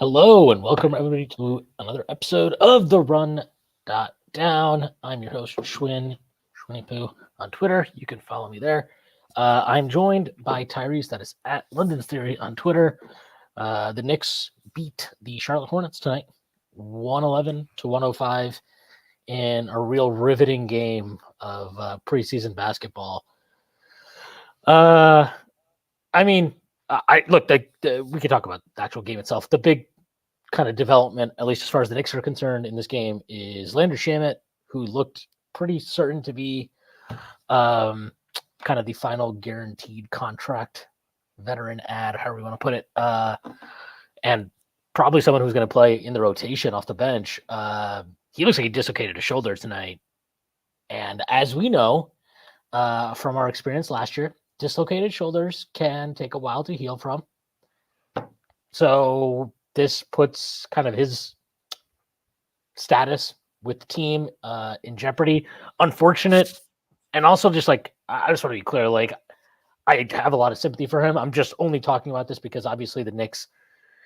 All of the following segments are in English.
Hello and welcome everybody to another episode of the Run.down. I'm your host Schwinn Poo on Twitter. You can follow me there. I'm joined by Tyrese, that is at London's Theory on Twitter. The Knicks beat the Charlotte Hornets tonight, 111-105, in a real riveting game of preseason basketball. I mean, I look. We could talk about the actual game itself. The big kind of development, at least as far as the Knicks are concerned, in this game is Landry Shamet, who looked pretty certain to be kind of the final guaranteed contract veteran ad, however you want to put it, and probably someone who's going to play in the rotation off the bench. He looks like he dislocated his shoulder tonight, and as we know from our experience last year, dislocated shoulders can take a while to heal from. So this puts kind of his status with the team in jeopardy. Unfortunate. And also just like, I just want to be clear, like I have a lot of sympathy for him. I'm just only talking about this because obviously the Knicks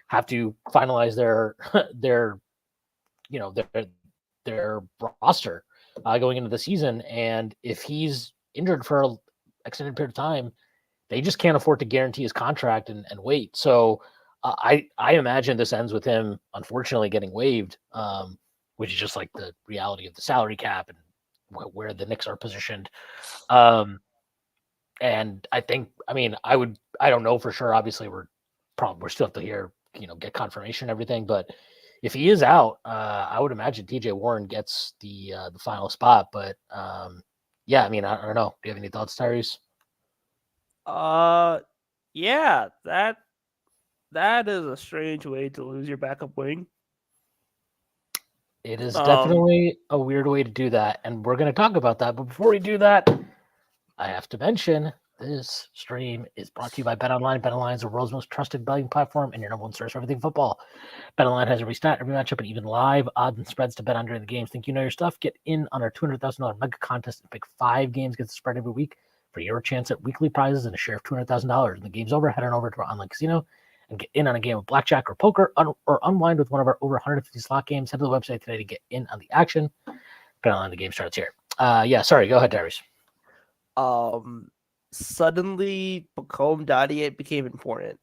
have to finalize their roster going into the season. And if he's injured for an extended period of time, they just can't afford to guarantee his contract and wait. So I imagine this ends with him, unfortunately, getting waived, which is just like the reality of the salary cap and where the Knicks are positioned. And I think, I don't know for sure. Obviously, we're still have to hear, get confirmation and everything. But if he is out, I would imagine TJ Warren gets the final spot. But yeah, I don't know. Do you have any thoughts, Tyrese? Yeah, that is a strange way to lose your backup wing. It is definitely a weird way to do that, and we're going to talk about that. But before we do that, I have to mention this stream is brought to you by BetOnline. BetOnline is the world's most trusted betting platform and your number one source for everything football. BetOnline has every stat, every matchup, and even live odds and spreads to bet on during the games. Think you know your stuff? Get in on our $200,000 mega contest and pick 5 games against the spread every week for your chance at weekly prizes and a share of $200,000. When the game's over, head on over to our online casino and get in on a game of blackjack or poker or unwind with one of our over 150 slot games. Head to the website today to get in on the action. BetOnline, the game starts here. Sorry, go ahead, Darius. Suddenly, Dadiet became important.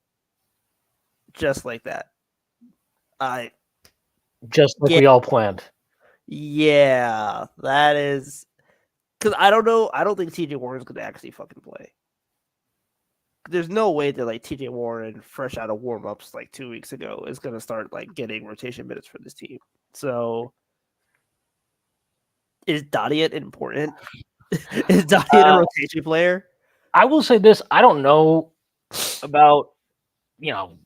Just like that. We all planned. Yeah, that is because I don't know. I don't think TJ Warren's going to actually fucking play. There's no way that like TJ Warren, fresh out of warm-ups like 2 weeks ago, is going to start like getting rotation minutes for this team. So, is Dadiet important? Is Dadiet a rotation player? I will say this: I don't know about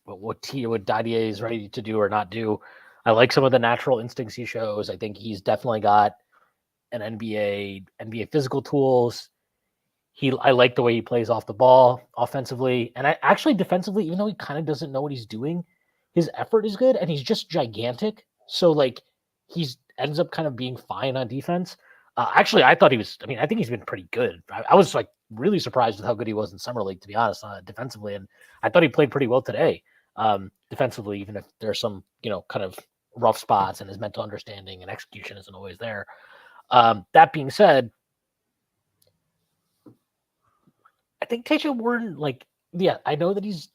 what Dadiet is ready to do or not do. I like some of the natural instincts he shows. I think he's definitely got an NBA physical tools. I like the way he plays off the ball offensively, and I actually defensively, even though he kind of doesn't know what he's doing, his effort is good, and he's just gigantic. So like he's ends up kind of being fine on defense. Actually, I thought he was. I think he's been pretty good. I was like really surprised with how good he was in summer league, to be honest, defensively, and I thought he played pretty well today defensively, even if there's some kind of rough spots and his mental understanding and execution isn't always there. That being said, I think TJ Warren, I know that he's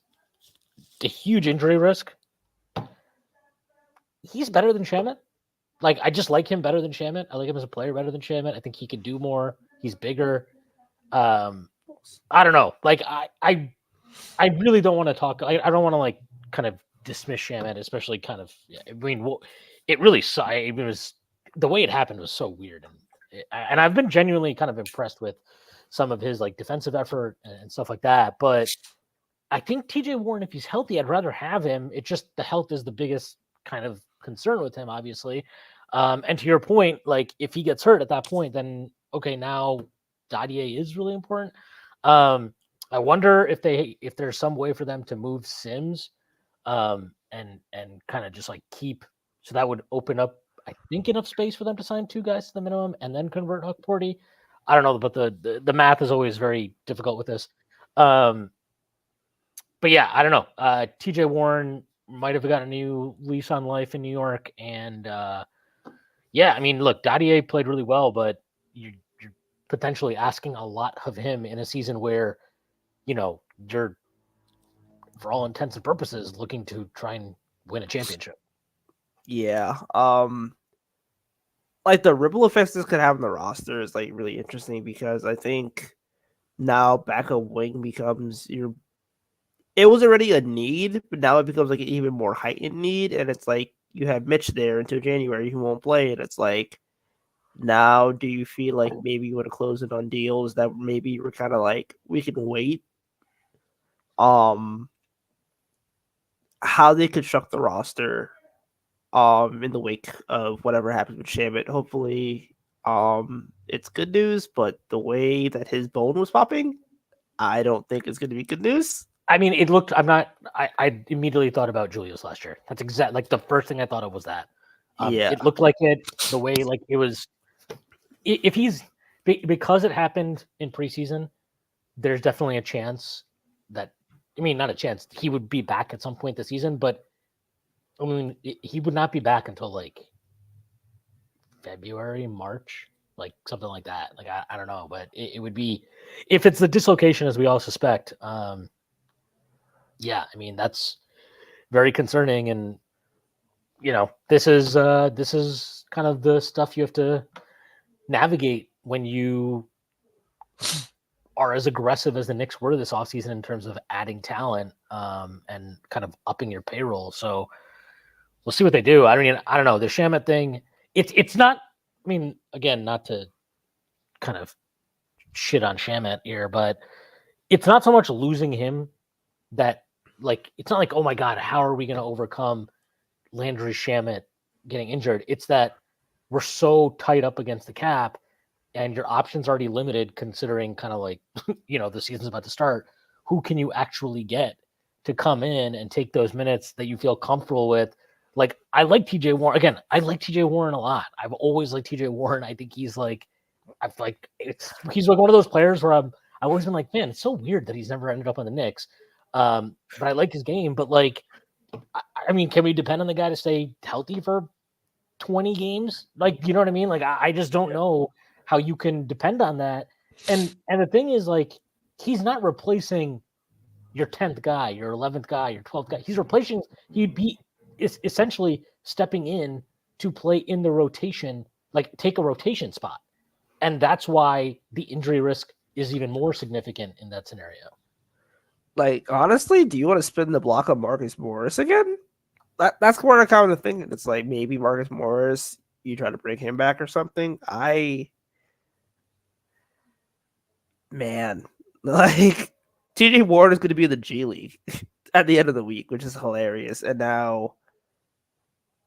a huge injury risk. He's better than Shamet. I just like him better than Shamet. I like him as a player better than Shamet. I think he can do more. He's bigger. I don't know. I really don't want to talk. I don't want to kind of dismiss Shamet, especially kind of. It really. It was the way it happened was so weird, and I've been genuinely kind of impressed with some of his defensive effort and stuff like that. But I think TJ Warren, if he's healthy, I'd rather have him. It's just the health is the biggest kind of concern with him, obviously. And to your point, if he gets hurt at that point, then okay, now Dadiet is really important. I wonder if there's some way for them to move Sims, and kind of just keep, so that would open up, I think, enough space for them to sign 2 guys to the minimum and then convert Hukporti. I don't know, but the math is always very difficult with this. But yeah, I don't know. TJ Warren, might have got a new lease on life in New York. And yeah, I mean, look, Dadiet played really well, but you're potentially asking a lot of him in a season where, you're, for all intents and purposes, looking to try and win a championship. Yeah. Like the ripple effects this could have on the roster is like really interesting because I think now backup wing becomes it was already a need, but now it becomes like an even more heightened need. And it's like you have Mitch there until January who won't play. And it's like, now do you feel like maybe you want to close in on deals that maybe you were kind of like, we can wait? How they construct the roster in the wake of whatever happens with Shamet. Hopefully, it's good news, but the way that his bone was popping, I don't think it's going to be good news. I mean, it looked. I immediately thought about Julius last year. That's exactly like the first thing I thought of was that. Yeah, It looked like it. The way like it was. If he's because it happened in preseason, there's definitely a chance that. I mean, not a chance. He would be back at some point this season, but I mean, he would not be back until like February, March, like something like that. Like I don't know, but it would be if it's the dislocation as we all suspect. Yeah, I mean that's very concerning, and this is kind of the stuff you have to navigate when you are as aggressive as the Knicks were this offseason in terms of adding talent and kind of upping your payroll. So we'll see what they do. I don't know. The Shamet thing, it's not, I mean, again, not to kind of shit on Shamet here, but it's not so much losing him that, like, it's not like, oh my God, how are we going to overcome Landry Shamet getting injured? It's that we're so tight up against the cap and your options already limited considering kind of like, the season's about to start. Who can you actually get to come in and take those minutes that you feel comfortable with? Like, I like TJ Warren. Again, I like TJ Warren a lot. I've always liked TJ Warren. I think he's like, he's like one of those players where I've always been like, man, it's so weird that he's never ended up on the Knicks. But I like his game. But like, I mean, can we depend on the guy to stay healthy for 20 games? Like, you know what I mean? Like, I just don't know how you can depend on that. And the thing is, like, he's not replacing your 10th guy, your 11th guy, your 12th guy. He's replacing, he'd be essentially stepping in to play in the rotation, like take a rotation spot. And that's why the injury risk is even more significant in that scenario. Like, honestly, do you want to spin the block on Marcus Morris again? That's more kind of the thing. It's like maybe Marcus Morris, you try to bring him back or something. Man, like TJ Warren is going to be in the G League at the end of the week, which is hilarious. And now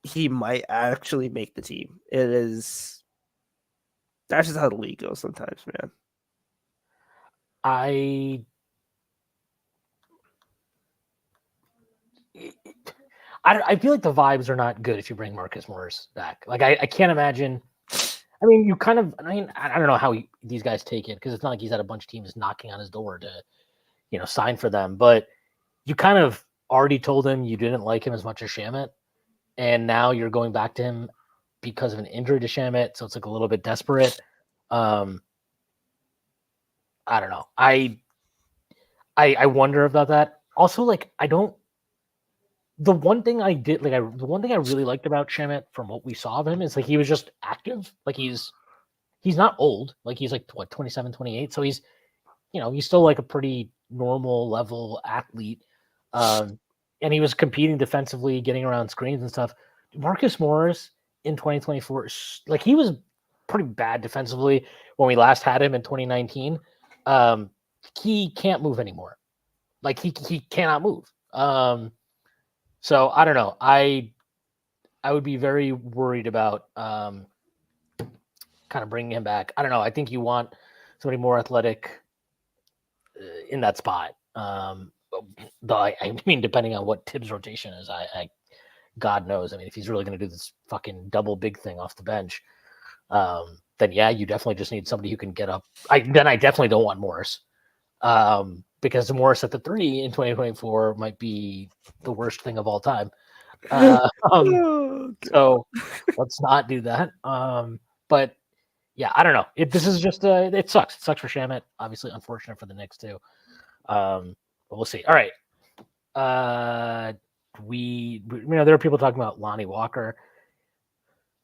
he might actually make the team. That's just how the league goes sometimes, man. I feel like the vibes are not good if you bring Marcus Morris back. Like, I can't imagine. I mean, I don't know how these guys take it because it's not like he's had a bunch of teams knocking on his door to, sign for them. But you kind of already told him you didn't like him as much as Shamet, and now you're going back to him because of an injury to Shamet. So it's like a little bit desperate. I don't know. I wonder about that. Also, like, the one thing I really liked about Shamet from what we saw of him is like he was just active. Like he's not old. Like he's like 27, 28. So he's still like a pretty normal level athlete. And he was competing defensively, getting around screens and stuff. Marcus Morris in 2024, like he was pretty bad defensively when we last had him in 2019. He can't move anymore. Like he cannot move. So I don't know. I would be very worried about kind of bringing him back. I don't know. I think you want somebody more athletic in that spot. Though I mean, depending on what Tibbs' rotation is, I God knows. I mean, if he's really going to do this fucking double big thing off the bench, then yeah, you definitely just need somebody who can get up. I definitely don't want Morris. because Morris at the 3 in 2024 might be the worst thing of all time. Oh, So let's not do that. But yeah, I don't know. This is just it sucks. It sucks for Shamet. Obviously, unfortunate for the Knicks too. But we'll see. All right. There are people talking about Lonnie Walker.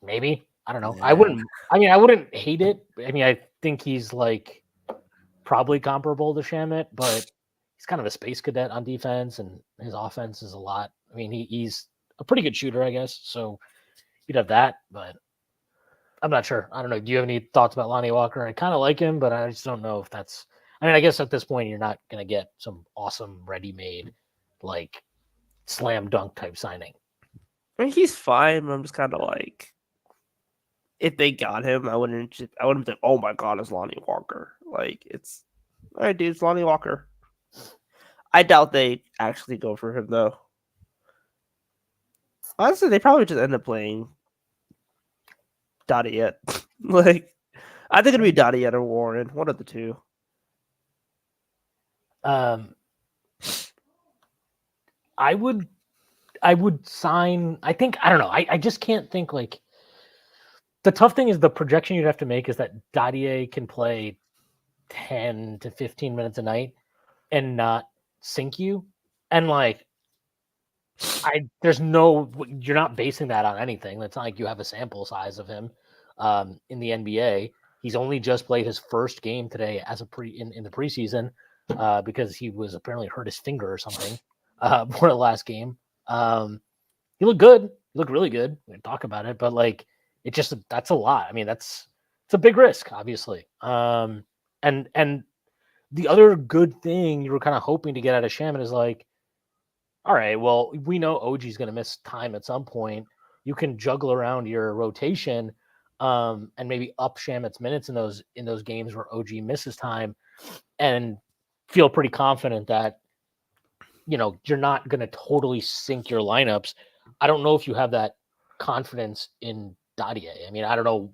Maybe, I don't know. Yeah. I wouldn't hate it. I mean, I think he's like probably comparable to Shamet, but he's kind of a space cadet on defense, and his offense is a lot. I mean, he's a pretty good shooter, I guess. So you'd have that, but I'm not sure. I don't know. Do you have any thoughts about Lonnie Walker? I kind of like him, but I just don't know if that's. I mean, I guess at this point you're not going to get some awesome ready-made, like slam dunk type signing. I mean, he's fine. But I'm just kind of like, if they got him, I wouldn't think, oh my god, it's Lonnie Walker. Like, it's all right, dude, it's Lonnie Walker. I doubt they actually go for him though. Honestly, they probably just end up playing Dadiet. Like, I think it'd be Dadiet or Warren, one of the two. I would sign. I think I don't know. I just can't think like. The tough thing is the projection you'd have to make is that Dadiet can play 10 to 15 minutes a night and not sink you, and like you're not basing that on anything. It's not like you have a sample size of him in the NBA. He's only just played his first game today as in the preseason because he was apparently hurt his finger or something for the last game. He looked good. He looked really good. We can talk about it, but like that's a lot. I mean, it's a big risk, obviously. And the other good thing you were kind of hoping to get out of Shaman is like, all right, well, we know OG's going to miss time at some point. You can juggle around your rotation and maybe up Shamet's minutes in those games where OG misses time and feel pretty confident that, you're not going to totally sink your lineups. I don't know if you have that confidence in Dadiet. I mean, I don't know.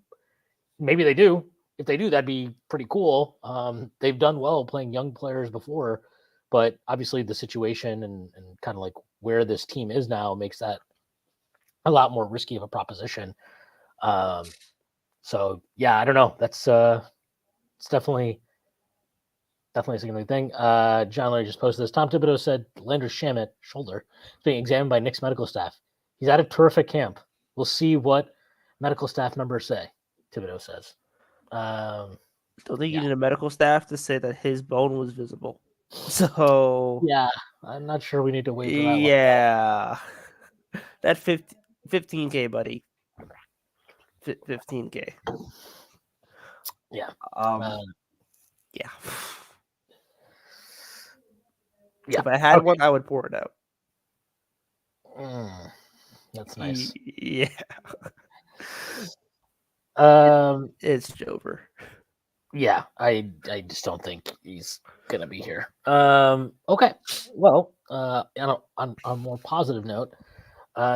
Maybe they do. If they do, that'd be pretty cool. They've done well playing young players before, but obviously the situation and kind of like where this team is now makes that a lot more risky of a proposition. So yeah, I don't know. That's it's definitely a significant thing. John Larry just posted this. Tom Thibodeau said Landry Shamet shoulder is being examined by Knicks medical staff. He's at a terrific camp. We'll see what medical staff members say. Thibodeau says. Don't think you need a medical staff to say that his bone was visible. So yeah, I'm not sure we need to wait for that. Yeah, that 15K, buddy. 15K. Yeah. Yeah. Yeah. If I had one, I would pour it out. That's nice. Yeah. It's Jover. Yeah, I just don't think he's gonna be here. Okay. Well, on a more positive note,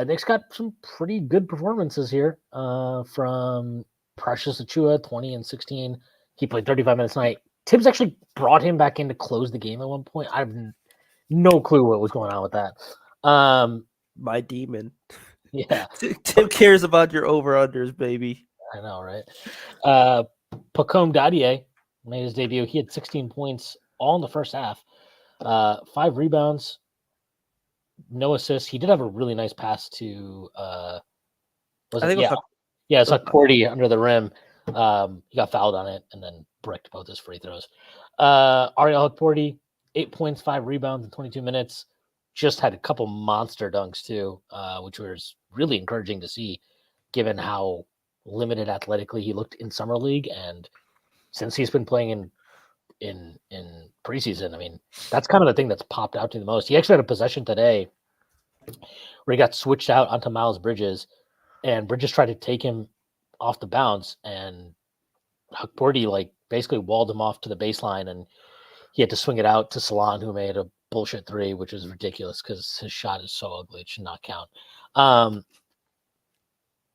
Knicks got some pretty good performances here. From Precious Achua, 20 and 16. He played 35 minutes a night. Tibbs actually brought him back in to close the game at one point. I have no clue what was going on with that. My demon. Yeah. Tim cares about your over-unders, baby. I know, right? Pacome Dadiet made his debut. He had 16 points all in the first half. 5 rebounds, no assists. He did have a really nice pass to it's Hukporti under the rim. He got fouled on it and then bricked both his free throws. Ariel Hukporti, 8 points, 5 rebounds in 22 minutes. Just had a couple monster dunks too, which was really encouraging to see, given how limited athletically he looked in summer league, and since he's been playing in preseason, I mean, that's kind of the thing that's popped out to the most. He actually had a possession today where he got switched out onto Miles Bridges, and Bridges tried to take him off the bounce, and Hukporti basically walled him off to the baseline, and he had to swing it out to Salon, who made a bullshit 3, which was ridiculous because his shot is so ugly it should not count.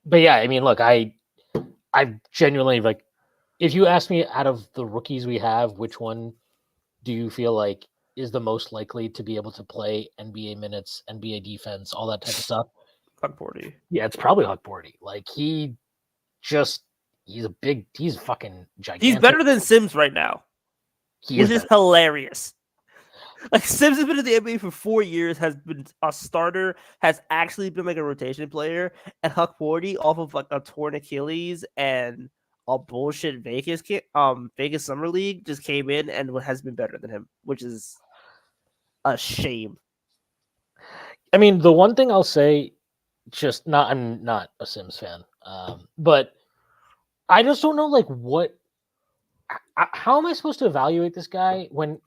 But yeah, I mean, look, I genuinely if you ask me out of the rookies we have, which one do you feel like is the most likely to be able to play NBA minutes, NBA defense, all that type of stuff? Hukporti. Yeah, it's probably Hukporti. Like he's fucking gigantic. He's better than Sims right now, which is hilarious. Like Sims has been in the NBA for 4 years, has been a starter, has actually been like a rotation player, and Hukporti off of like a torn Achilles and a bullshit Vegas summer league just came in and has been better than him, which is a shame. I mean, the one thing I'll say, I'm not a Sims fan, but I just don't know like how am I supposed to evaluate this guy when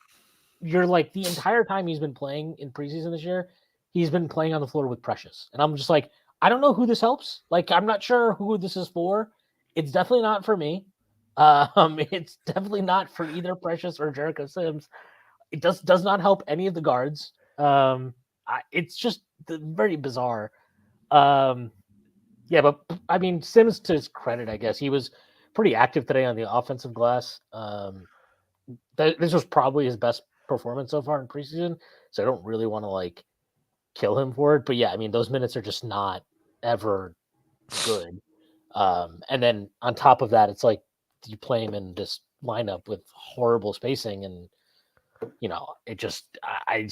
you're like the entire time he's been playing in preseason this year, he's been playing on the floor with Precious. And I'm just like, I don't know who this helps. Like, I'm not sure who this is for. It's definitely not for me. It's definitely not for either Precious or Jericho Sims. It does not help any of the guards. It's just very bizarre. Yeah, but I mean, Sims, to his credit, I guess he was pretty active today on the offensive glass. This was probably his best performance so far in preseason, so I don't really want to like kill him for it. But yeah, I mean, those minutes are just not ever good. And then on top of that, it's like you play him in this lineup with horrible spacing, and it just I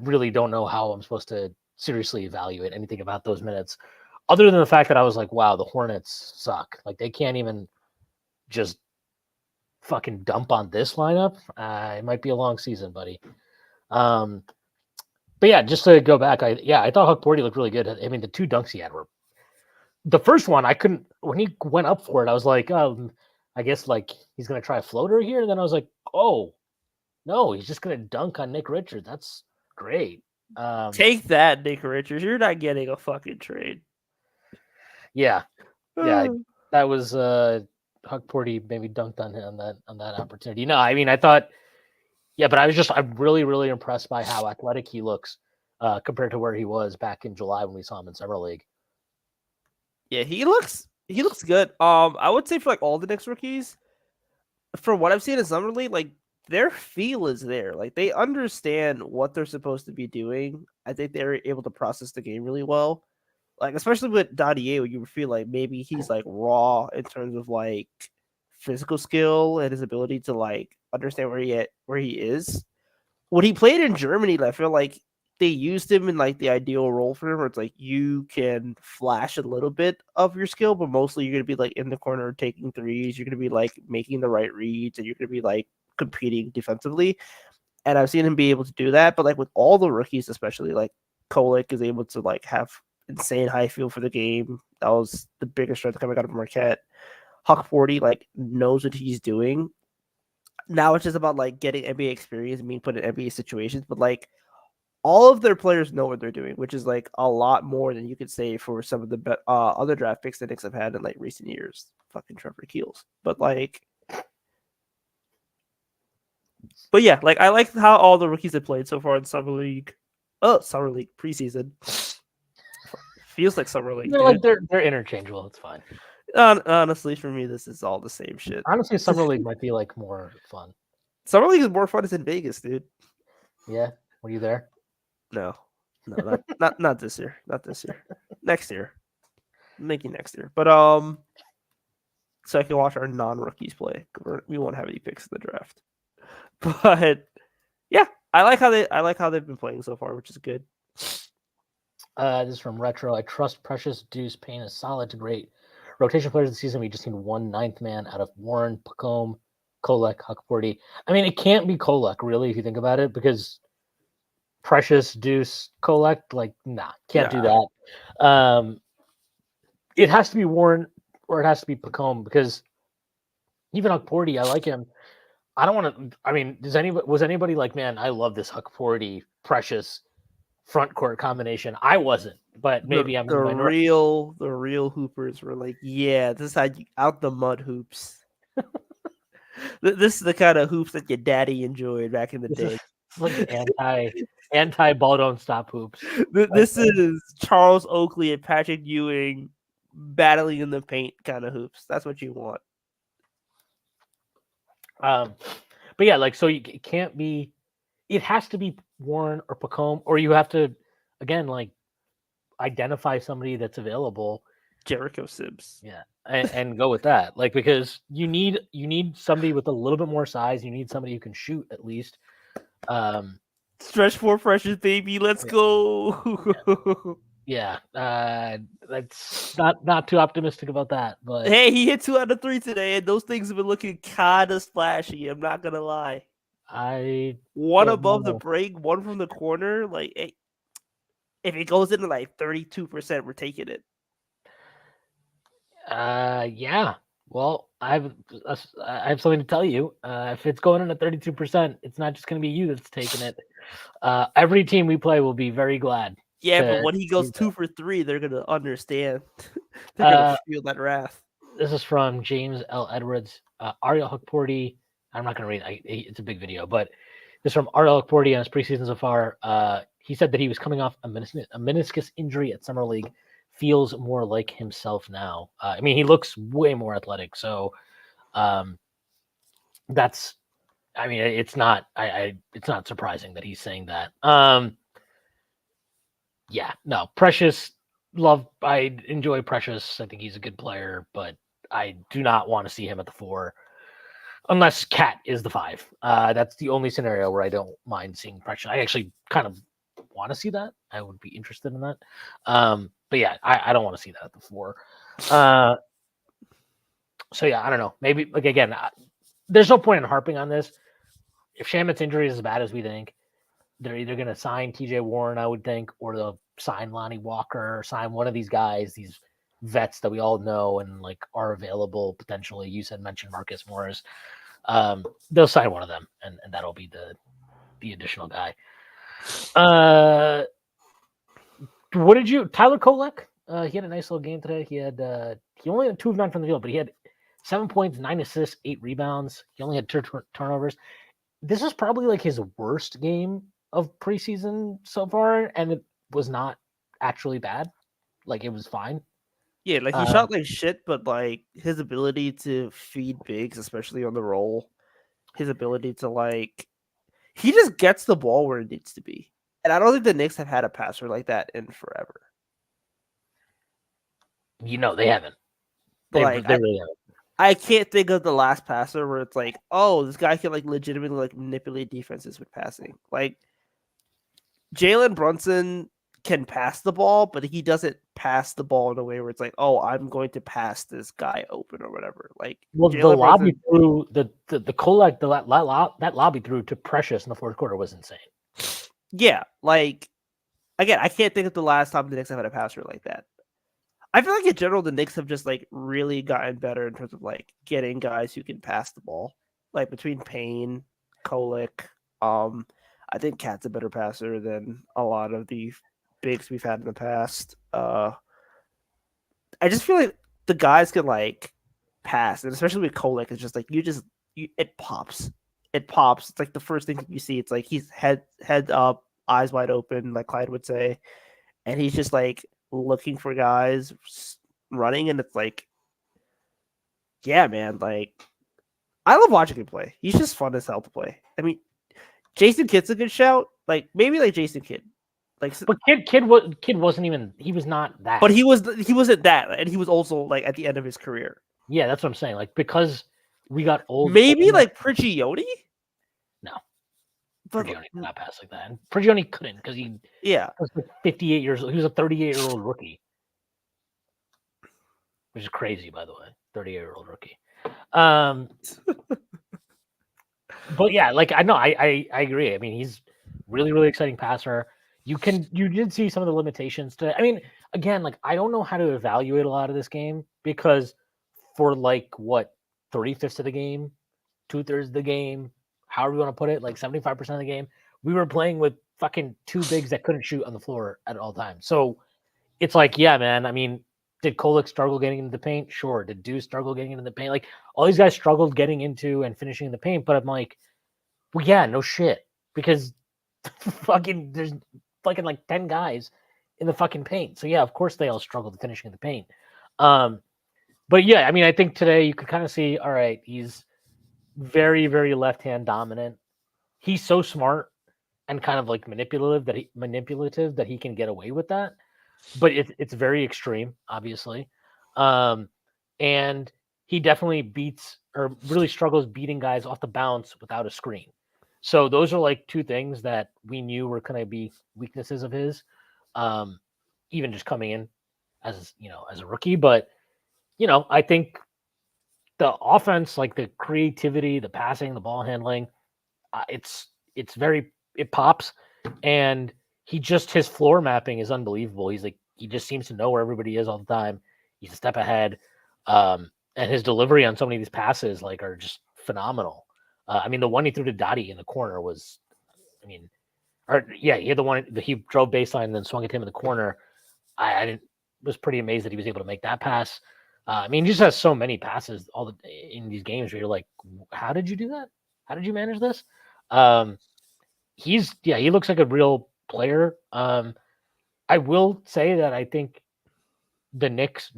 really don't know how I'm supposed to seriously evaluate anything about those minutes, other than the fact that I was like, wow, the Hornets suck. Like they can't even just fucking dump on this lineup. It might be a long season, buddy. But yeah, just to go back, I thought Hukporti looked really good. I mean, the 2 dunks he had were the first one. I couldn't when he went up for it. I was like, I guess like he's gonna try a floater here. And then I was like, oh no, he's just gonna dunk on Nick Richards. That's great. Take that, Nick Richards. You're not getting a fucking trade. Yeah, that was Hukporti maybe dunked on him on that opportunity. No, I mean I thought. Yeah, but I'm really, really impressed by how athletic he looks compared to where he was back in July when we saw him in Summer League. Yeah, he looks good. I would say for like all the Knicks rookies, from what I've seen in Summer League, like their feel is there. Like they understand what they're supposed to be doing. I think they're able to process the game really well. Like especially with Dadiet, you feel like maybe he's like raw in terms of like physical skill and his ability to like understand where he is. When he played in Germany, I feel like they used him in like the ideal role for him, where it's like you can flash a little bit of your skill, but mostly you're gonna be like in the corner taking threes. You're gonna be like making the right reads, and you're gonna be like competing defensively. And I've seen him be able to do that. But like with all the rookies, especially like Kolek is able to like have insane high feel for the game. That was the biggest strength coming out of Marquette. Hukporti like knows what he's doing. Now it's just about like getting NBA experience and being put in NBA situations, but like all of their players know what they're doing, which is like a lot more than you could say for some of the other draft picks the Knicks have had in like recent years. Fucking Trevor Keels, but yeah, like I like how all the rookies have played so far in Summer League. Oh, Summer League preseason feels like Summer League. They're interchangeable. It's fine. Honestly, for me, this is all the same shit. Honestly, Summer League might be like more fun. Summer League is more fun. It's in Vegas, dude. Yeah, were you there? No, not this year. Not this year. Next year, maybe next year. But so I can watch our non-rookies play. We won't have any picks in the draft. But yeah, I like how they've been playing so far, which is good. This is from Retro. I trust Precious, Deuce, Payne is solid to great rotation players of the season. We just need 1 9th man out of Warren, Pacome, Kolek, Hukporti. I mean, it can't be Kolek, really, if you think about it, because Precious, Deuce, Kolek, like, can't do that. It has to be Warren or it has to be Pacome, because even Hukporti, I like him. I don't want to. I mean, was anybody like, man, I love this Hukporti Precious front court combination? I wasn't, but maybe I'm the real hoopers were like, yeah, this is how you out the mud hoops. This is the kind of hoops that your daddy enjoyed back in the day. Like anti ball don't stop hoops. This is Charles Oakley and Patrick Ewing battling in the paint kind of hoops. That's what you want. But yeah, like, so it can't be it has to be Warren or Pacome, or you have to, again, like identify somebody that's available. Jericho Sims. Yeah, and go with that. Like, because you need somebody with a little bit more size. You need somebody who can shoot at least. Stretch four pressures, baby. Let's go. Yeah, that's not too optimistic about that. But hey, he hit 2 out of 3 today, and those things have been looking kind of splashy. I'm not gonna lie. I One don't above the know. break, one from the corner. Like, hey, if it goes into like 32%, we're taking it. Yeah. Well, I have something to tell you. If it's going in at 32%, it's not just going to be you that's taking it. Every team we play will be very glad. Yeah, but when he goes 2 for 3, they're gonna understand. They're gonna feel that wrath. This is from James L. Edwards. Ariel Hukporti. I'm not going to read. It's a big video, but this is from Ariel Hukporti on his preseason so far. He said that he was coming off a meniscus injury at summer league. Feels more like himself now. I mean, he looks way more athletic. So that's. I mean, it's not. It's not surprising that he's saying that. Yeah. No. Precious. Love. I enjoy Precious. I think he's a good player, but I do not want to see him at the 4. Unless Cat is the 5. That's the only scenario where I don't mind seeing Precious. I actually kind of want to see that. I would be interested in that. But yeah, I don't want to see that at the 4. So yeah, I don't know. Maybe, like, again, there's no point in harping on this. If Shamet's injury is as bad as we think, they're either going to sign TJ Warren, I would think, or they'll sign Lonnie Walker, or sign one of these guys, these vets that we all know and like are available potentially. You mentioned Marcus Morris. They'll sign one of them, and that'll be the additional guy. What did you, Tyler Kolek? He had a nice little game today. He only had 2 of 9 from the field, but he had 7 points, 9 assists, 8 rebounds. He only had 2 turnovers. This is probably like his worst game of preseason so far, and it was not actually bad. Like, it was fine. Yeah, like he shot like shit, but like his ability to feed bigs, especially on the roll, his ability to like, he just gets the ball where it needs to be. And I don't think the Knicks have had a passer like that in forever. They haven't. But They really haven't. I can't think of the last passer where it's like, oh, this guy can like legitimately like manipulate defenses with passing. Like Jalen Brunson can pass the ball, but he doesn't pass the ball in a way where it's like, oh, I'm going to pass this guy open or whatever. Like, well, the lobby through the Kolek, that lobby through to Precious in the 4th quarter was insane. Yeah, like, again, I can't think of the last time the Knicks have had a passer like that. I feel like in general the Knicks have just like really gotten better in terms of like getting guys who can pass the ball. Like between Payne, Kolek, I think Cat's a better passer than a lot of the bigs we've had in the past. I just feel like the guys can like pass, and especially with Kolek, it's just like it pops. It pops. It's like the first thing you see. It's like he's head up, eyes wide open, like Clyde would say, and he's just like looking for guys running, and it's like, yeah, man, like I love watching him play. He's just fun as hell to play. I mean, Jason Kidd's a good shout. Like maybe like Jason Kidd. Like, but Kidd wasn't even. He was not that. But he wasn't that, and he was also like at the end of his career. Yeah, that's what I'm saying. Like, because we got old. Maybe like Prigioni. No, but Prigioni could not pass like that. And Prigioni couldn't because he was like 58 years old. He was a 38-year-old rookie, which is crazy, by the way. 38-year-old rookie. But yeah, like I know, I agree. I mean, he's really, really exciting passer. You did see some of the limitations today. I mean, again, like I don't know how to evaluate a lot of this game because for like what 3/5 of the game, 2/3 of the game, however you want to put it, like 75% of the game, we were playing with fucking 2 bigs that couldn't shoot on the floor at all times. So it's like, yeah, man. I mean, did Kolek struggle getting into the paint? Sure. Did Deuce struggle getting into the paint? Like all these guys struggled getting into and finishing in the paint. But I'm like, well, yeah, no shit, because fucking there's fucking like 10 guys in the fucking paint. So yeah, of course they all struggled finishing in the paint. But yeah, I mean, I think today you could kind of see, all right, he's very, very left-hand dominant. He's so smart and kind of like manipulative that he can get away with that. But it's very extreme, obviously. And he definitely beats or really struggles beating guys off the bounce without a screen. So those are like two things that we knew were going to be weaknesses of his, even just coming in as as a rookie. But I think the offense, like the creativity, the passing, the ball handling, it's it pops, and his floor mapping is unbelievable. He just seems to know where everybody is all the time. He's a step ahead, and his delivery on so many of these passes are just phenomenal. I mean, the one he threw to Dadiet in the corner was, he had the one that he drove baseline and then swung at him in the corner. I was pretty amazed that he was able to make that pass. He just has so many passes in these games where you're like, how did you do that? How did you manage this? He looks like a real player. I will say that I think the Knicks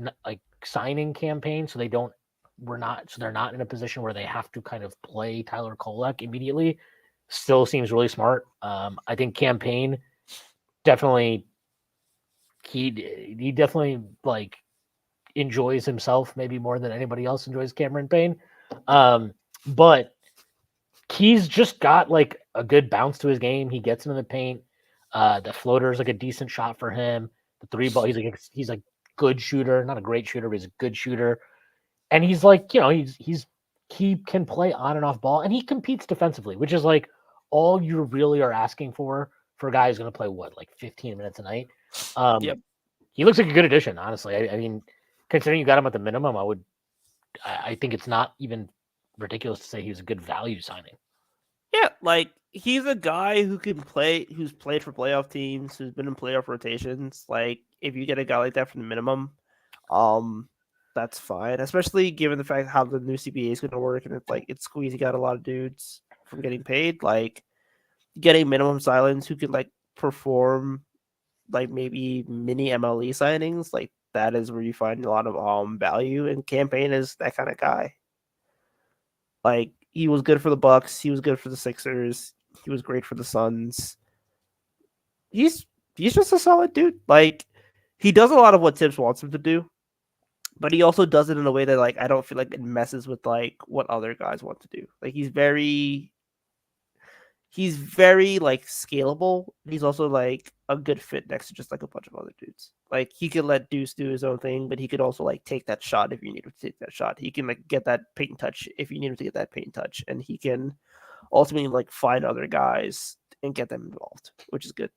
signing campaign, so they're not in a position where they have to kind of play Tyler Kolek immediately, still seems really smart. I think campaign definitely he definitely enjoys himself maybe more than anybody else enjoys Cameron Payne. But he's just got a good bounce to his game. He gets into the paint. The floater is a decent shot for him. The three ball, he's a good shooter, not a great shooter, but he's a good shooter. And he's he can play on and off ball, and he competes defensively, which is all you really are asking for a guy who's going to play 15 minutes a night. Yep. He looks like a good addition, honestly. I mean, considering you got him at the minimum, I think it's not even ridiculous to say he was a good value signing. Yeah, he's a guy who can play, who's played for playoff teams, who's been in playoff rotations. If you get a guy like that from the minimum, that's fine. Especially given the fact how the new CBA is going to work, and it's squeezing out a lot of dudes from getting paid. Getting minimum silence who could perform maybe mini MLE signings, that is where you find a lot of value. And Campaign is that kind of guy. He was good for the Bucks. He was good for the Sixers. He was great for the Suns. He's just a solid dude. He does a lot of what Tibbs wants him to do, but he also does it in a way that I don't feel like it messes with what other guys want to do. He's very scalable. He's also a good fit next to just a bunch of other dudes. He could let Deuce do his own thing, but he could also take that shot if you need him to take that shot. He can get that paint touch if you need him to get that paint touch, and he can ultimately find other guys and get them involved, which is good.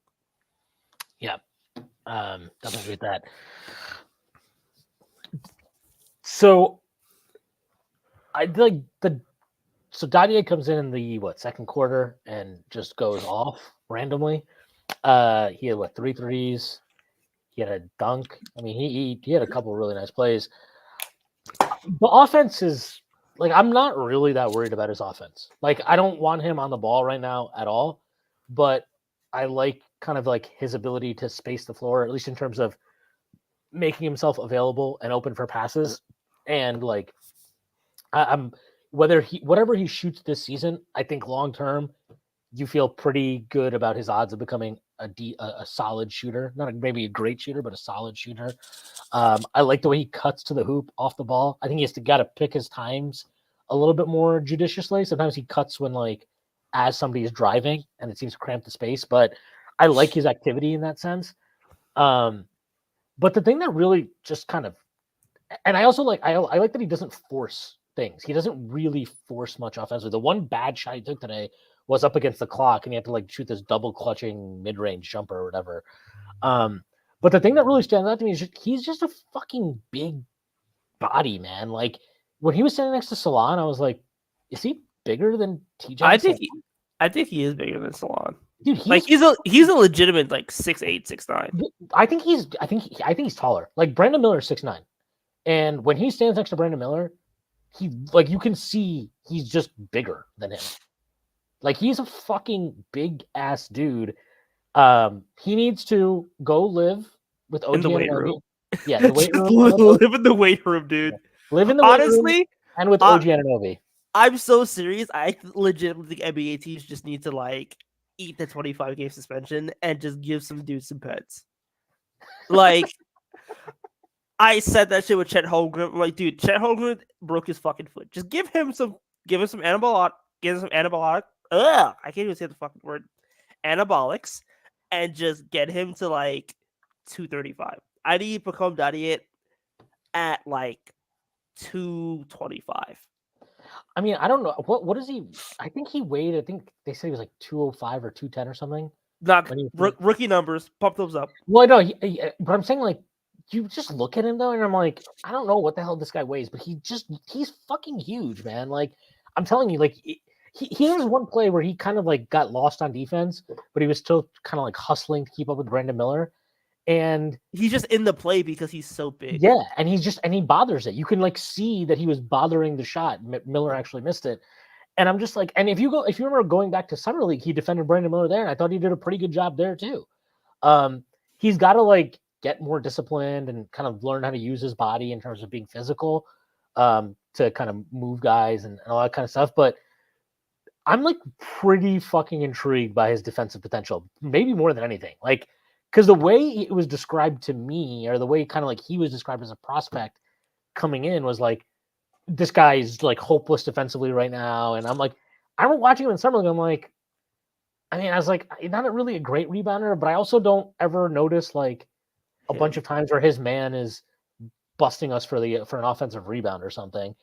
Yeah, definitely agree with that. So I So Dadiet comes in the second quarter and just goes off randomly. He had 3 threes. He had a dunk. I mean, he had a couple of really nice plays. The offense is I'm not really that worried about his offense. I don't want him on the ball right now at all, but I kind of his ability to space the floor, at least in terms of making himself available and open for passes. And I'm whatever he shoots this season, I think long term, you feel pretty good about his odds of becoming a solid shooter. Not maybe a great shooter, but a solid shooter. I like the way he cuts to the hoop off the ball. I think he has got to pick his times a little bit more judiciously. Sometimes he cuts when as somebody is driving and it seems to cramp the space, but I like his activity in that sense. But the thing that really just kind of, and I also I like that he doesn't force things. He doesn't really force much offensively. The one bad shot he took today was up against the clock, and he had to shoot this double clutching mid-range jumper or whatever. But the thing that really stands out to me is he's just a fucking big body, man. When he was standing next to Salon, I was like, is he bigger than TJ? I think he is bigger than Salon. Dude, he's a legitimate 6'8", 6'9". I think he's taller. Brandon Miller is 6'9", and when he stands next to Brandon Miller, he you can see he's just bigger than him. He's a fucking big ass dude. He needs to go live with OG in the weight room. Yeah, the weight room. Live in the weight room, dude. Live in the weight room and with OG Anunoby. I'm so serious. I legitimately think NBA teams just need to eat the 25-game suspension and just give some dudes some pets. Like, I said that shit with Chet Holmgren. I'm like, dude, Chet Holmgren broke his fucking foot. Just give him some anabolic. Give him some anabolic. Ugh, I can't even say the fucking word. Anabolics, and just get him to like 235. I need to become Dadiet at like 225. I mean, I don't know what is he. I think he weighed. I think they said he was like 205 or 210 or something. Not When he, rookie numbers. Pump those up. well, no, but I'm saying like you just look at him though, and I'm like, I don't know what the hell this guy weighs, but he's fucking huge, man. Like I'm telling you, like he was one play where he kind of like got lost on defense, but he was still kind of like hustling to keep up with Brandon Miller, and he's just in the play because he's so big. Yeah, and he bothers it. You can like see that he was bothering the shot. Miller actually missed it. And I'm just like, and if you remember going back to Summer League, he defended Brandon Miller there, and I thought he did a pretty good job there too. He's got to like get more disciplined and kind of learn how to use his body in terms of being physical, to kind of move guys and all that kind of stuff. But I'm like pretty fucking intrigued by his defensive potential, maybe more than anything. Like, because the way it was described to me, or the way kind of like he was described as a prospect coming in, was like, this guy is like hopeless defensively right now. And I'm like, I remember watching him in Summer League. I'm like, I mean, I was like, not really a great rebounder, but I also don't ever notice like a bunch of times where his man is busting us for an offensive rebound or something.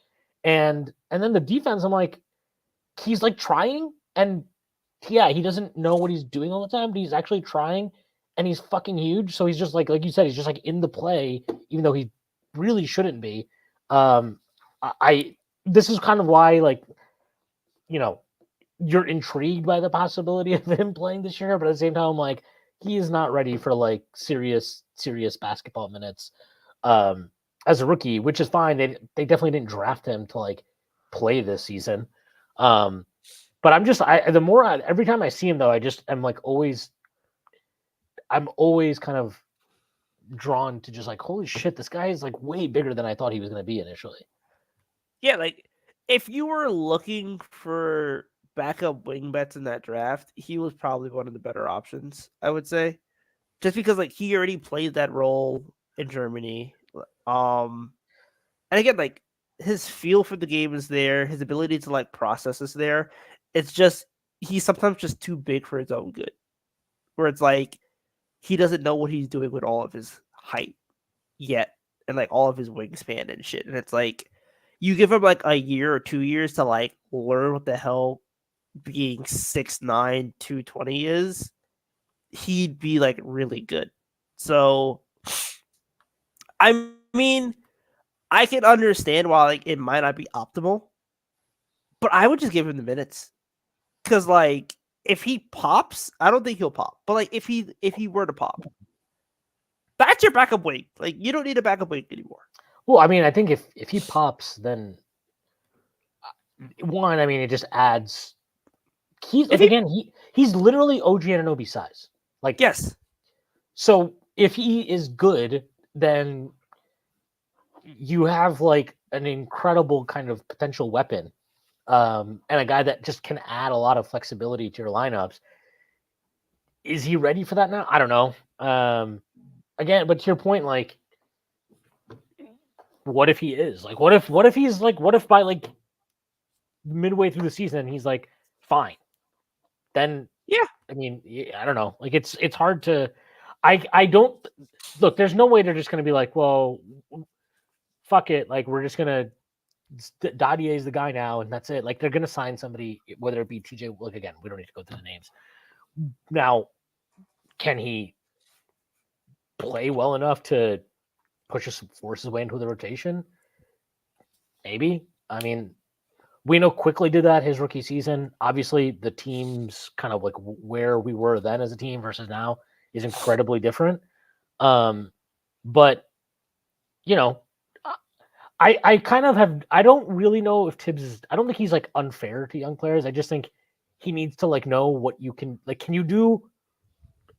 And then the defense, I'm like, he's like trying, and yeah, he doesn't know what he's doing all the time, but he's actually trying, and he's fucking huge. So he's just like you said, he's just like in the play, even though he really shouldn't be. This is kind of why, like, you know, you're intrigued by the possibility of him playing this year, but at the same time, like, he is not ready for like serious basketball minutes as a rookie, which is fine. They definitely didn't draft him to like play this season. But I'm just every time I see him though, I'm always kind of drawn to just like, holy shit, this guy is like way bigger than I thought he was going to be initially. Yeah, like if you were looking for backup wing bets in that draft, he was probably one of the better options, I would say. Just because like he already played that role in Germany. And again, like his feel for the game is there, his ability to like process is there. It's just he's sometimes just too big for his own good. Where it's like he doesn't know what he's doing with all of his height yet, and like all of his wingspan and shit. And it's like you give him like a year or 2 years to like learn what the hell being 6'9", 220 is, he'd be like really good. So I mean, I can understand why like it might not be optimal, but I would just give him the minutes. Cause like if he pops, I don't think he'll pop. But like if he were to pop, that's your backup wing. Like you don't need a backup wing anymore. Well, I mean, I think if he pops, then one, I mean, it just adds. He's literally OG Anunoby size. Like, yes. So if he is good, then you have like an incredible kind of potential weapon, and a guy that just can add a lot of flexibility to your lineups. Is he ready for that now? I don't know. Again, but to your point, like, what if he is? Like, what if he's like, what if by like midway through the season he's like fine? Then yeah, I mean, I don't know. Like it's hard to. I don't look. There's no way they're just going to be like, well, fuck it. Like we're just gonna Dadier is the guy now, and that's it. Like they're going to sign somebody, whether it be TJ. Look again, we don't need to go through the names. Now, can he play well enough to force his way into the rotation? Maybe. I mean, we know Quickly did that his rookie season. Obviously, the team's kind of like where we were then as a team versus now is incredibly different. But you know, I kind of have. I don't really know if Tibbs is. I don't think he's like unfair to young players. I just think he needs to like know what you can. Like, can you do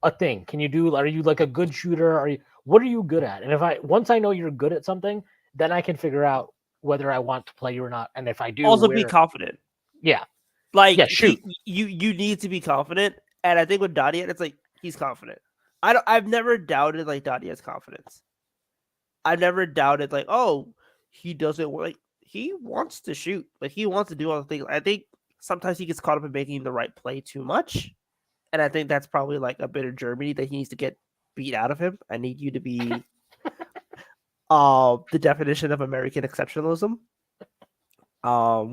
a thing? Can you do? Are you like a good shooter? What are you good at? And once I know you're good at something, then I can figure out whether I want to play you or not. And if I do, also be confident. Yeah. Like yeah, shoot. you need to be confident. And I think with Dadiet, it's like he's confident. I've never doubted like Dadiet's confidence. I've never doubted like, oh, he doesn't like he wants to shoot. Like he wants to do all the things. I think sometimes he gets caught up in making the right play too much. And I think that's probably like a bit of Germany that he needs to get beat out of him. I need you to be the definition of American exceptionalism.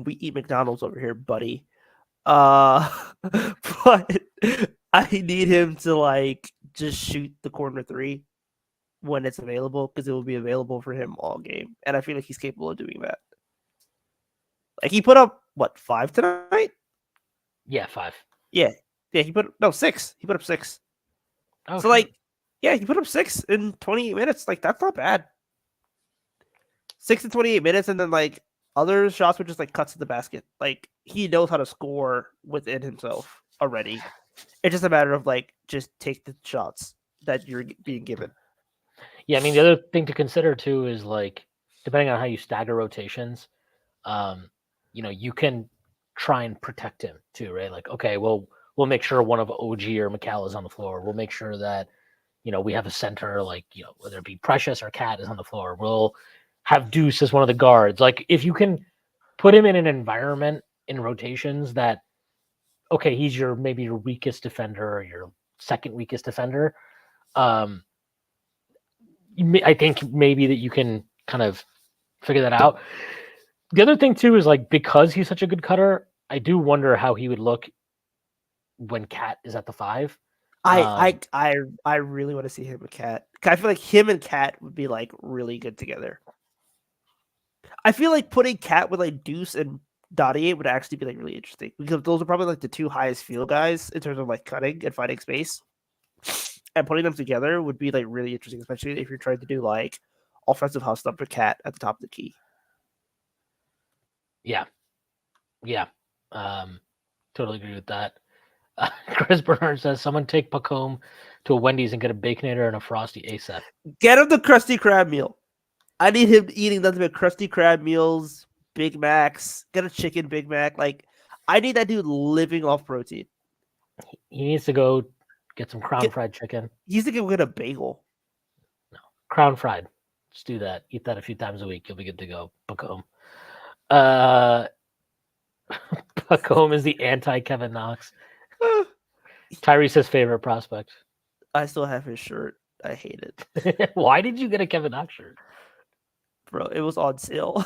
We eat McDonald's over here, buddy. But I need him to like just shoot the corner three when it's available because it will be available for him all game, and I feel like he's capable of doing that. Like he put up what 5 tonight? Yeah, 5. Yeah, he put 6. He put up 6. Oh, so like, yeah, he put up 6 in 28 minutes. Like that's not bad. 6 in 28 minutes, and then like other shots were just like cuts to the basket. Like he knows how to score within himself already. It's just a matter of like just take the shots that you're being given. Yeah, I mean the other thing to consider too is like depending on how you stagger rotations, you can try and protect him too, right? Like, okay, well, we'll make sure one of OG or McCall is on the floor. We'll make sure that we have a center like whether it be Precious or Cat is on the floor. We'll have Deuce as one of the guards. Like if you can put him in an environment in rotations that, okay, he's maybe your weakest defender or your second weakest defender. I think maybe that you can kind of figure that out. The other thing too is like because he's such a good cutter, I do wonder how he would look when Cat is at the 5. I really want to see him and Cat. I feel like him and Cat would be like really good together. I feel like putting Cat with like Deuce and Dadiet would actually be like really interesting because those are probably like the 2 highest field guys in terms of like cutting and finding space. And putting them together would be like really interesting, especially if you're trying to do like offensive hustle for Cat at the top of the key. Yeah. Totally agree with that. Chris Bernard says, someone take Puck home to a Wendy's and get a Baconator and a Frosty ASAP. Get him the Krusty Krab meal. I need him eating nothing but Krusty Krab meals, Big Macs, get a chicken Big Mac. Like, I need that dude living off protein. He needs to go get some Crown Fried chicken. He needs to go get a bagel. No, Crown Fried. Just do that. Eat that a few times a week. You'll be good to go. Puck home. Puck home is the anti-Kevin Knox. Tyrese's favorite prospect. I still have his shirt. I hate it. Why did you get a Kevin Knox shirt? Bro, it was on sale.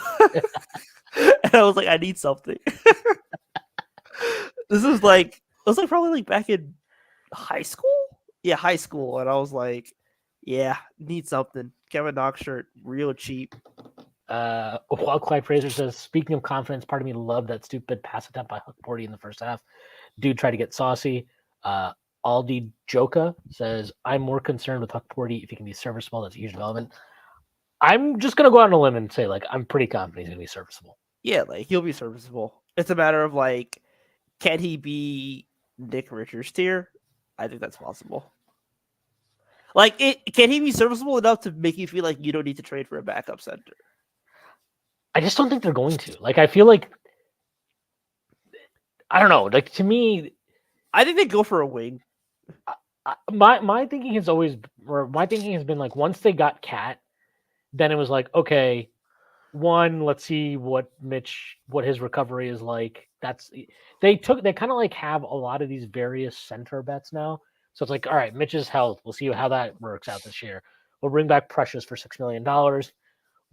And I was like, I need something. This was probably like back in high school? Yeah, high school. And I was like, yeah, need something. Kevin Knox shirt, real cheap. While Clyde Fraser says, speaking of confidence, part of me loved that stupid pass attempt by Hukporti in the first half. Dude tried to get saucy. Aldi Joka says, I'm more concerned with Hukporti if he can be serviceable. That's a huge development. I'm just going to go out on a limb and say, like, I'm pretty confident he's going to be serviceable. Yeah, like, he'll be serviceable. It's a matter of, like, can he be Nick Richards tier? I think that's possible. Like, can he be serviceable enough to make you feel like you don't need to trade for a backup center? I just don't think they're going to. Like, I feel like, I don't know. Like, to me, I think they go for a wing. My thinking has been like, once they got Cat, then it was like, okay, let's see what his recovery is like. They kind of like have a lot of these various center bets now. So it's like, all right, Mitch's health. We'll see how that works out this year. We'll bring back Precious for $6 million.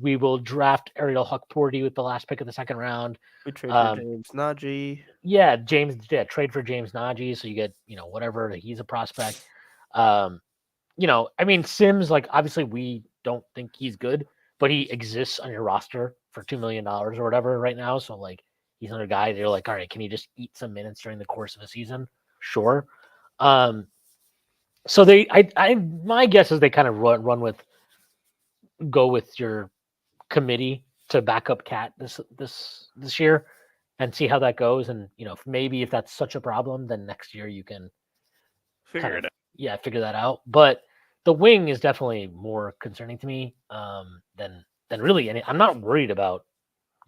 We will draft Ariel Hukporti with the last pick of the second round. We trade for James Nagy. Yeah, trade for James Nagy. So you get, whatever. He's a prospect. I mean, Sims, like, obviously we don't think he's good, but he exists on your roster for $2 million or whatever right now. So, like, he's another guy. They're like, all right, can he just eat some minutes during the course of a season? Sure. So my guess is they kind of go with your committee to back up Cat this year and see how that goes. And, maybe if that's such a problem, then next year you can figure it out. Yeah, figure that out. But the wing is definitely more concerning to me than really any. I'm not worried about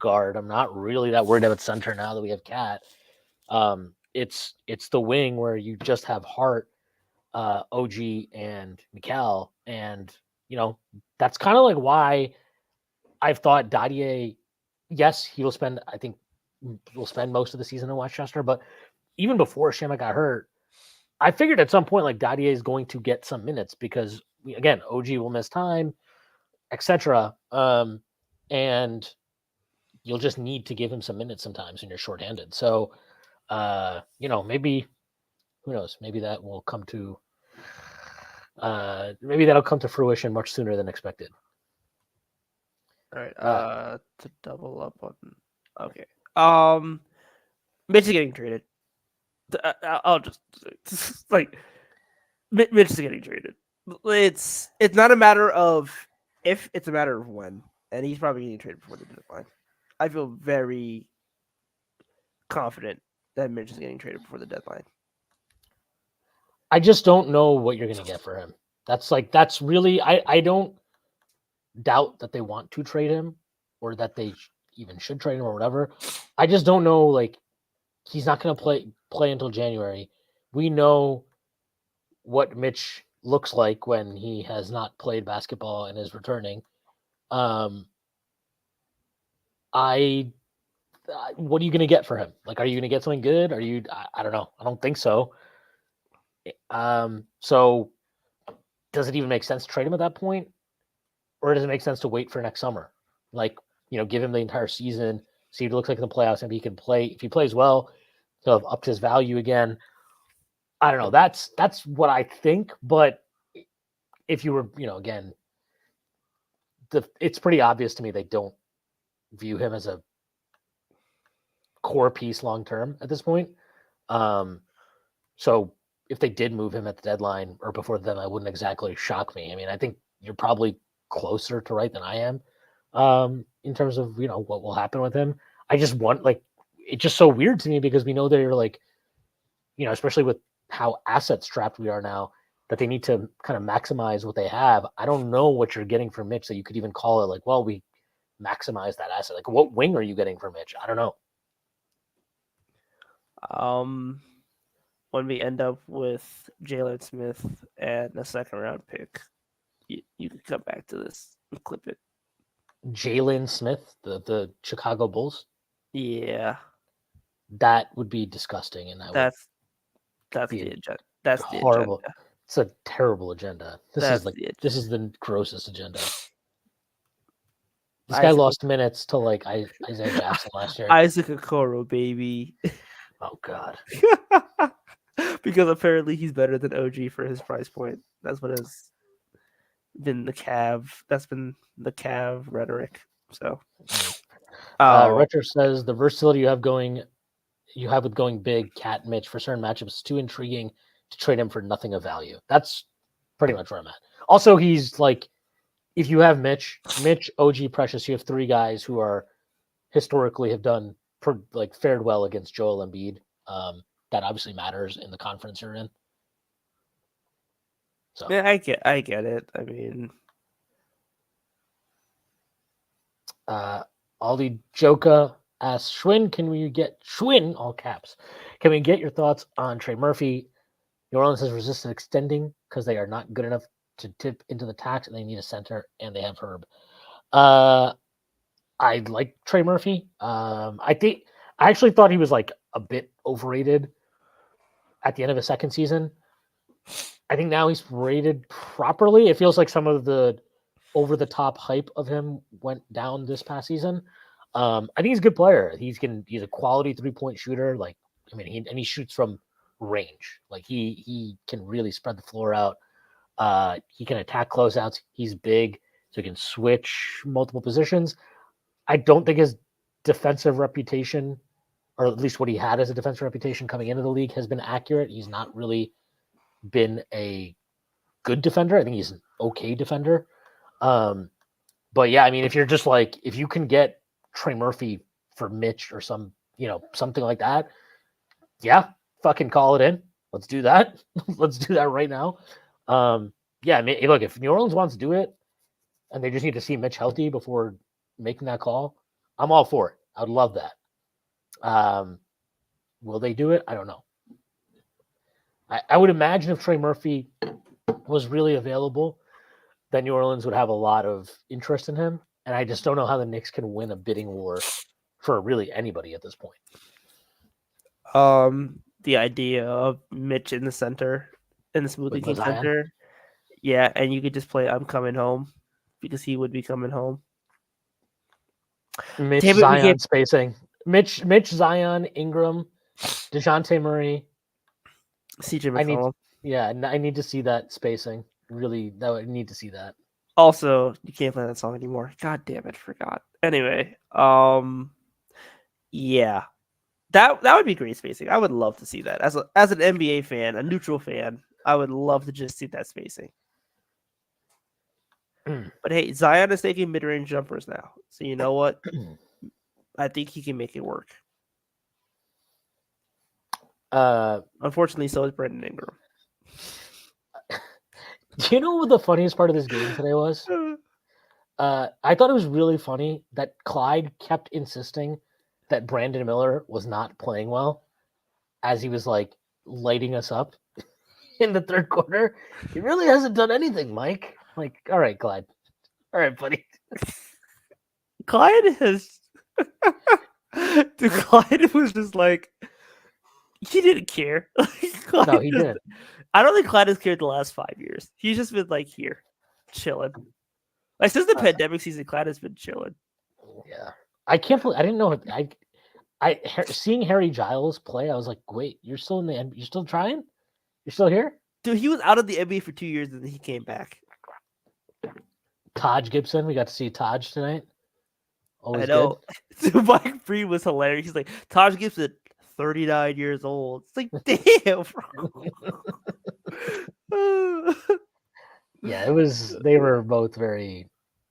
guard. I'm not really that worried about center now that we have Cat. it's the wing where you just have Hart, OG, and Mikal, and that's kind of like why I've thought Dadiet. Yes, he will spend. I think will spend most of the season in Westchester, but even before Shamet got hurt, I figured at some point like Dadiet is going to get some minutes because again, OG will miss time, etc. And you'll just need to give him some minutes sometimes when you're shorthanded. So, maybe who knows? Maybe that will come to maybe that'll come to fruition much sooner than expected. All right. To double up on. Okay. Mitch is getting traded. I'll just like Mitch is getting traded. It's not a matter of if, it's a matter of when, and he's probably getting traded before the deadline. I feel very confident that Mitch is getting traded before the deadline. I just don't know what you're going to get for him. That's really I don't doubt that they want to trade him or that they even should trade him or whatever. I just don't know. Like, he's not going to play until January. We know what Mitch looks like when he has not played basketball and is returning. What are you going to get for him? Like, are you going to get something good? I don't know. I don't think so. So does it even make sense to trade him at that point? Or does it make sense to wait for next summer? Like, give him the entire season, see what he looks like in the playoffs, and he can play. If he plays well, he'll have upped his value again. I don't know. That's what I think. But if you were, again, it's pretty obvious to me they don't view him as a core piece long term at this point. So if they did move him at the deadline or before then, I wouldn't exactly shock me. I mean, I think you're probably closer to right than I am in terms of what will happen with him. I just want it's just so weird to me because we know they're especially with how asset strapped we are now, that they need to kind of maximize what they have. I don't know what you're getting from Mitch that you could even call it we maximize that asset. Like, what wing are you getting from Mitch? I don't know. When we end up with Jalen Smith and a second round pick, you can come back to this and clip it. Jalen Smith, the Chicago Bulls. Yeah, that would be disgusting, and that's the agenda. That's horrible. The agenda. It's a terrible agenda. This is the grossest agenda. This guy lost minutes to Isaiah Jackson last year. Isaac Okoro, baby. Oh God. Because apparently he's better than OG for his price point. That's what has been the Cav. That's been the Cav rhetoric. So, Retro says the versatility you have with going big, Cat Mitch for certain matchups is too intriguing to trade him for nothing of value. That's pretty much where I'm at. Also, he's if you have Mitch, OG, Precious, you have three guys who are historically have done fared well against Joel Embiid. That obviously matters in the conference you're in. So yeah, I get it. I mean, Aldi Joka asks Schwinn, can we get Schwinn, all caps? Can we get your thoughts on Trey Murphy? New Orleans has resisted extending because they are not good enough to tip into the tax, and they need a center, and they have Herb. I like Trey Murphy. I actually thought he was a bit overrated at the end of his second season. I think now he's rated properly. It feels like some of the over-the-top hype of him went down this past season. I think he's a good player. He's a quality 3-point shooter. He shoots from range. He can really spread the floor out. He can attack closeouts. He's big, so he can switch multiple positions. I don't think his defensive reputation, or at least what he had as a defensive reputation coming into the league, has been accurate. He's not really been a good defender. I think he's an okay defender. But yeah, I mean, if you're just if you can get Trey Murphy for Mitch or something like that, yeah, fucking call it in. Let's do that. Let's do that right now. Yeah, I mean, look, if New Orleans wants to do it and they just need to see Mitch healthy before making that call, I'm all for it. I'd love that. Will they do it? I don't know. I would imagine if Trey Murphy was really available, then New Orleans would have a lot of interest in him. And I just don't know how the Knicks can win a bidding war for really anybody at this point. The idea of Mitch in the center, in the Smoothie With King Zion? center. Yeah, and you could just play I'm coming home because he would be coming home. Mitch, Damn it, we Zion can't- spacing. Mitch, Zion, Ingram, DeJounte Murray. CJ I need, McCollum. I need to see that spacing. Really, I need to see that. Also, you can't play that song anymore. God damn it, forgot. Anyway, yeah. That would be great spacing. I would love to see that. As an NBA fan, a neutral fan, I would love to just see that spacing. But hey, Zion is taking mid-range jumpers now. So you know what? I think he can make it work. Unfortunately, so is Brandon Ingram. Do you know what the funniest part of this game today was? I thought it was really funny that Clyde kept insisting that Brandon Miller was not playing well as he was like lighting us up in the third quarter. He really hasn't done anything, Mike. Like, all right, Clyde. All right, buddy. Clyde has Clyde was just like he didn't care. No, he did. I don't think Clyde has cared the last 5 years. He's just been like here, chilling. Like since the pandemic season, Clyde has been chilling. Yeah, I can't believe I didn't know. Seeing Harry Giles play, I was like, wait, you're still in the NBA? You're still trying? You're still here? Dude, he was out of the NBA for 2 years and then he came back. Taj Gibson, we got to see Taj tonight. Always I know. good. Dude, Mike Free was hilarious. He's like, Taj Gibson, 39 years old. It's like, damn, bro. Yeah, it was. They were both very.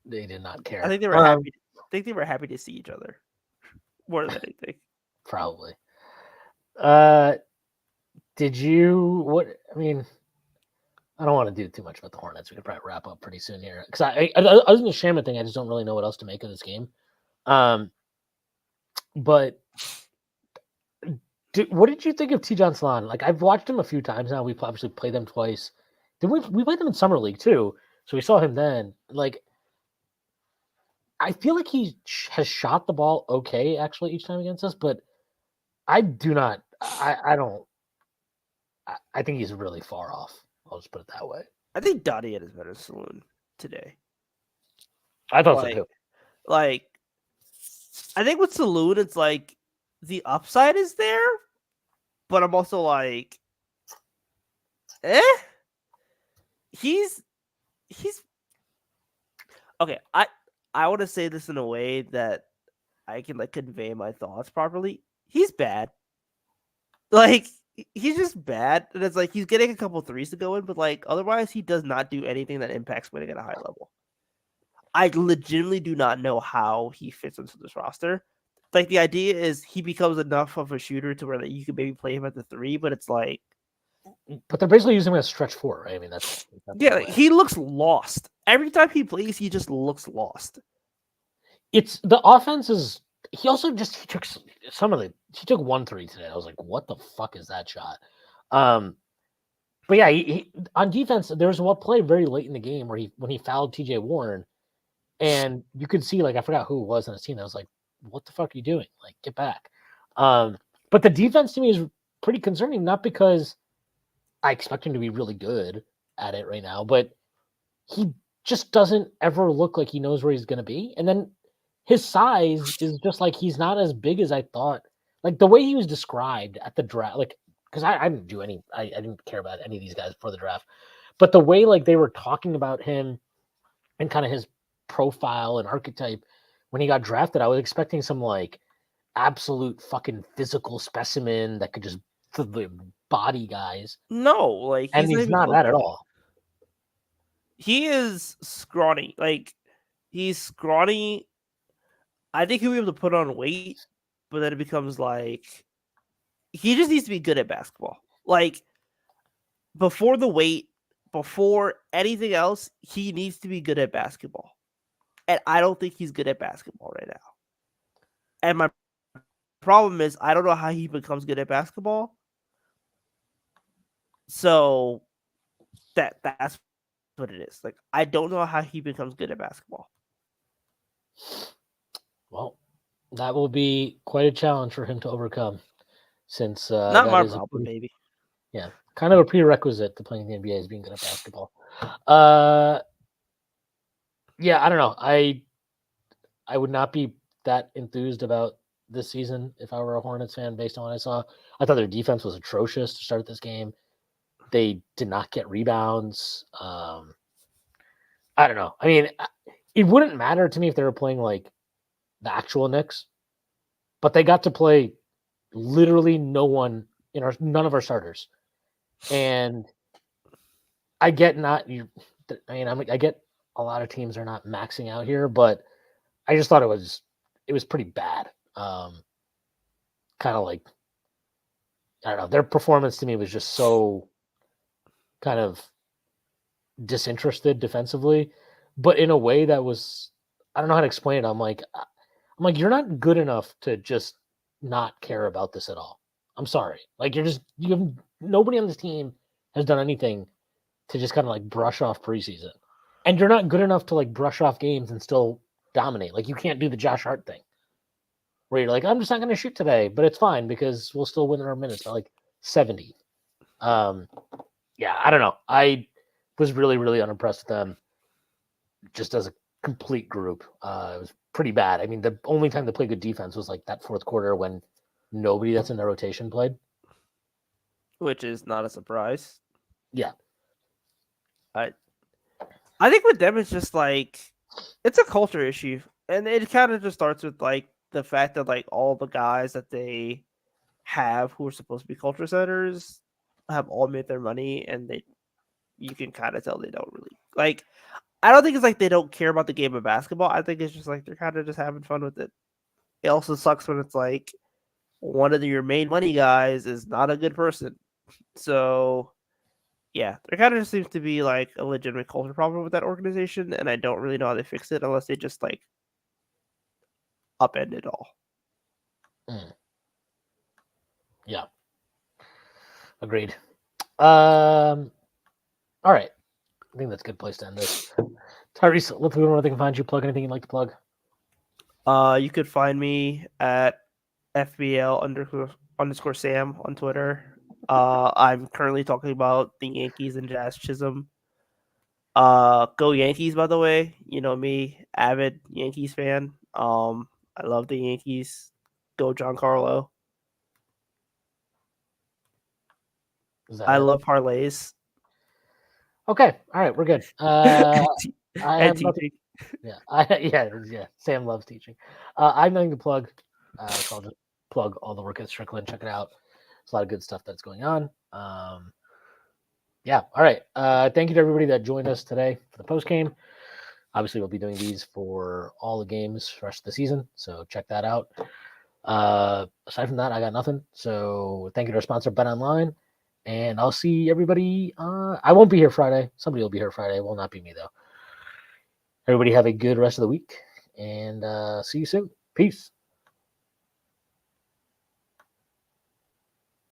They did not care. I think they were happy. I think they were happy to see each other more than anything. Probably. Did you? What? I mean, I don't want to do too much about the Hornets. We could probably wrap up pretty soon here because other than the Shamet thing, I just don't really know what else to make of this game. But what did you think of Tijon Slan? Like I've watched him a few times now. We've obviously played them twice. Did we played them in summer league too? So we saw him then. Like I feel like he has shot the ball okay actually each time against us, but I do not. I don't. I think he's really far off. I'll just put it that way. I think Dadiet is better than Saloon today. I thought so too. Like, I think with Saloon, it's like the upside is there, but I'm also like, he's okay. I want to say this in a way that I can like convey my thoughts properly. He's bad. Like he's just bad, and it's like he's getting a couple threes to go in, but like otherwise he does not do anything that impacts winning at a high level. I legitimately do not know how he fits into this roster. Like the idea is he becomes enough of a shooter to where that you could maybe play him at the 3, but it's like, but they're basically using him as stretch 4, right? I mean, that's yeah, like, he looks lost every time he plays. He just looks lost. It's the offense is. He also just he took one 3 today. I was like, what the fuck is that shot? But yeah, he on defense, there was one play very late in the game where when he fouled TJ Warren, and you could see like I forgot who it was on his team. I was like, what the fuck are you doing? Like, get back. But the defense to me is pretty concerning, not because I expect him to be really good at it right now, but he just doesn't ever look like he knows where he's going to be. And then his size is just like he's not as big as I thought. Like the way he was described at the draft, like because I didn't do any, I didn't care about any of these guys before the draft, but the way like they were talking about him and kind of his profile and archetype when he got drafted, I was expecting some like absolute fucking physical specimen that could just body guys. No, like he's not that at all. He is scrawny. Like he's scrawny. I think he'll be able to put on weight, but then it becomes like he just needs to be good at basketball. Like before the weight, before anything else, he needs to be good at basketball. And I don't think he's good at basketball right now. And my problem is I don't know how he becomes good at basketball. So that's what it is. Like I don't know how he becomes good at basketball. Well, that will be quite a challenge for him to overcome, since Not that my is problem, baby. kind of a prerequisite to playing the NBA is being good at basketball. Yeah, I don't know. I would not be that enthused about this season if I were a Hornets fan based on what I saw. I thought their defense was atrocious to start this game. They did not get rebounds. I don't know. I mean, it wouldn't matter to me if they were playing like the actual Knicks, but they got to play literally none of our starters. And I get I get a lot of teams are not maxing out here, but I just thought it was pretty bad. Kind of like, I don't know, their performance to me was just so kind of disinterested defensively, but in a way that was, I don't know how to explain it. I'm like, you're not good enough to just not care about this at all. I'm sorry. Like nobody on this team has done anything to just kind of like brush off preseason. And you're not good enough to like brush off games and still dominate. Like you can't do the Josh Hart thing where you're like, I'm just not going to shoot today, but it's fine because we'll still win our minutes by like 70. Yeah, I don't know. I was really, really unimpressed with them just as a complete group. It was pretty bad. I mean, the only time they played good defense was like that fourth quarter when nobody that's in their rotation played. Which is not a surprise. Yeah. I think with them it's just like it's a culture issue. And it kind of just starts with like the fact that like all the guys that they have who are supposed to be culture setters have all made their money and you can kind of tell they don't really like I don't think it's like they don't care about the game of basketball. I think it's just like they're kind of just having fun with it. It also sucks when it's like one of your main money guys is not a good person. So yeah, there kind of just seems to be like a legitimate culture problem with that organization, and I don't really know how they fix it unless they just like upend it all. Yeah. Agreed. All right. I think that's a good place to end this. Tyrese, let people know where they can find you. Plug anything you'd like to plug. You could find me at FBL _Sam on Twitter. I'm currently talking about the Yankees and Jazz Chisholm. Go Yankees, by the way. You know me, avid Yankees fan. I love the Yankees. Go Giancarlo. I love parlays. Okay. All right. We're good. I and have nothing. Yeah. Sam loves teaching. I have nothing to plug. So I'll just plug all the work at Strickland. Check it out. There's a lot of good stuff that's going on. Yeah. All right. Thank you to everybody that joined us today for the post game. Obviously, we'll be doing these for all the games for the rest of the season. So check that out. Aside from that, I got nothing. So thank you to our sponsor, Bet Online. And I'll see everybody. I won't be here Friday. Somebody will be here Friday. It will not be me, though. Everybody have a good rest of the week. And see you soon. Peace.